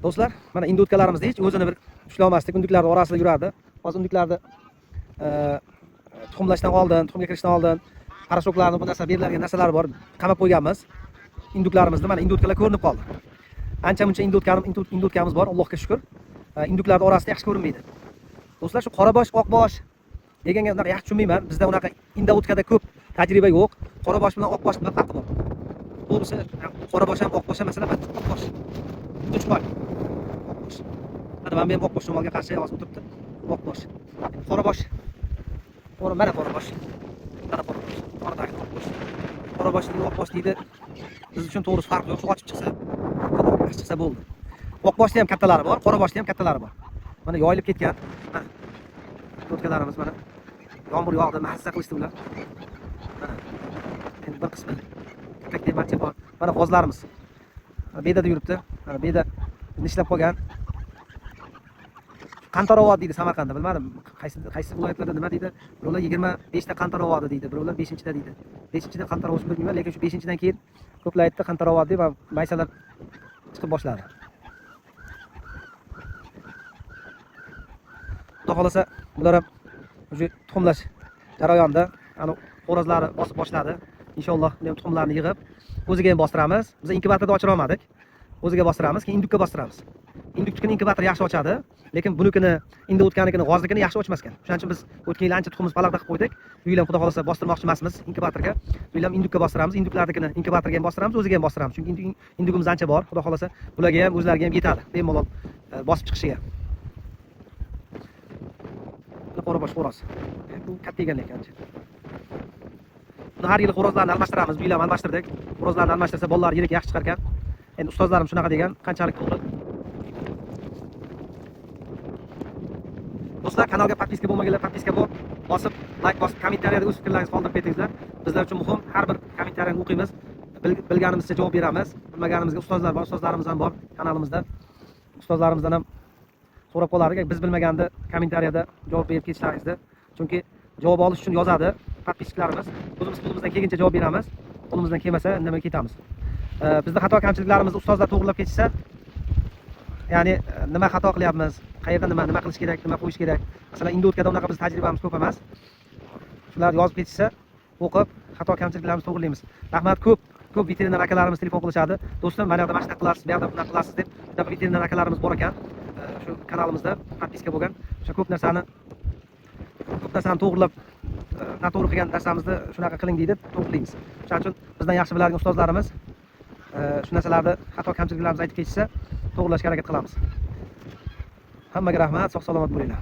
Do'stlar, mana indutkalarimiz hech o'zini bir ushlay olmasdik, induklarning orasida yurardi. Hozir induklarni tuxumlashdan oldin, tuxumga kirishdan oldin parashoklarni bu narsa beriladigan narsalar bor, qamab qo'yganmiz. Induklarimizni mana indutkalar ko'rinib qoldi. Ancha-muncha indutkamiz bor, Allohga shukr. Induklarning orasida yaxshi ko'rinmaydi. Do'stlar, shu qorabosh, oqbosh deganga unaqa yaxshi tushunmayman. Bizda unaqa indotkada ko'p tajriba yo'q. Qorabosh bilan oqbosh nima farqi bor? To'g'risi, qorabosh ham oqbosh ham masalan, oqbosh. Uch-qo'y. Oqbosh. Mana men oqbosh shamolga qarshi hozir o'tiribdi. Oqbosh. Qorabosh. Mana qorabosh. Mana qorabosh. Oradagi oqbosh. Qorabosh deydi, oqbosh deydi. Biz uchun to'g'risi farq yo'q. Shu ochib chiqsa, yaxshi chiqsa bo'ldi. Oqboshda ham kattalari bor, qoraboshda ham kattalari bor. Mana yoyilib ketgan. O'tkalarimiz mana yomg'ir yog'di, mahassa qilishdi ular. Mana endi bir qismi kapakdek barcha bor. Mana g'ozlarimiz. Bedada yuribdi. Mana beda nishlab qolgan. Qantarovod deydi Samarqandda, bilmadim. Qaysi viloyatlarda nima deydi? Birovlar 25 ta Qantarovodi deydi, birovlar 5-da deydi. 5-da Qantarovod bilmayman, lekin shu 5-dan keyin ko'plar aytdi Qantarovod deb va maysalar chiqib boshladi. Xudo xolasa bular ham o'sha tuxumlash jarayonida ana xo'rozlari bosib boshladi. Inshaalloh men tuxumlarni yig'ib o'ziga ham bostiramiz. Biz inkubatorda ochira olmadik. O'ziga bostiramiz, keyin indukka bostiramiz. Induknikini inkubator yaxshi ochadi, lekin bunikini o'tganikini g'oznikini yaxshi ochmas ekan. Shuning uchun biz o'tgan yil ancha tuxumimiz palaqda qilib qo'ydik. Bu yil ham xudo xolasa bostirmoqchi emasmiz inkubatorga. Bu yil ham indukka bostiramiz, induklarnikini inkubatorga ham bostiramiz, o'ziga ham bostiramiz. Chunki indugimiz ancha bor. Xudo xolasa bularga ham o'zlariga ham yetadi. Bemalol bosib chiqishiga. Qorabosh xo'roz. Bu katta ekan lekin. Buni har yil xo'rozlarni almashtiramiz. Bu yil ham almashtirdik. Xo'rozlarni almashtirsa bolalar yirik yaxshi chiqar ekan. Endi ustozlarim shunaqa degan, qanchalik to'g'ri? Do'stlar, kanalga podpiska bo'lmaganlar podpiska bo'l, bosib, like bosib, kommentariyada o'z fikrlaringizni qoldirib ketingizlar. Bizlar uchun muhim, har bir kommentariyani o'qiymiz. Bilganimizcha javob beramiz. Bilmaganimizga ustozlar bor, ustozlarimiz ham bor kanalimizda. Ustozlarimizdan ham so'rab qolardik, biz bilmaganda kommentariyada javob berib ketishlaringizni. Chunki javob olish uchun yozadi podpisklarimiz. O'zimiz qo'limizdan kelguncha javob beramiz. Qo'limizdan kelmasa, indamay ketamiz. Bizda xato kamchiliklarimizni ustozlar to'g'rilab ketsa, ya'ni nima xato qilyapmiz, qayerda nima qilish kerak, nima qo'yish kerak. Masalan, indotkada unaqa biz tajribamiz ko'p emas. Shular yozib ketsa, o'qib, xato kamchiliklarimizni to'g'rilaymiz. Rahmat, ko'p veterinar akalarimiz telefon qilishadi. Do'stim, mana yoqda mana shunaqa qilasiz, bu yoqda bunaqa qilasiz deb, shunaqa veterinar akalarimiz bor ekan. Shu kanalimizda podpiska bo'lgan. O'sha ko'p narsani to'g'rilab, noto'g'ri qilgan narsamizni shunaqa qiling deydi, to'g'rilaymiz. Shuning uchun bizdan yaxshi biladigan ustozlarimiz shu narsalarni xato kamchiliklarimizni aytib ketsa, to'g'rilashga harakat qilamiz. Hammaga rahmat, sog' salomat bo'linglar.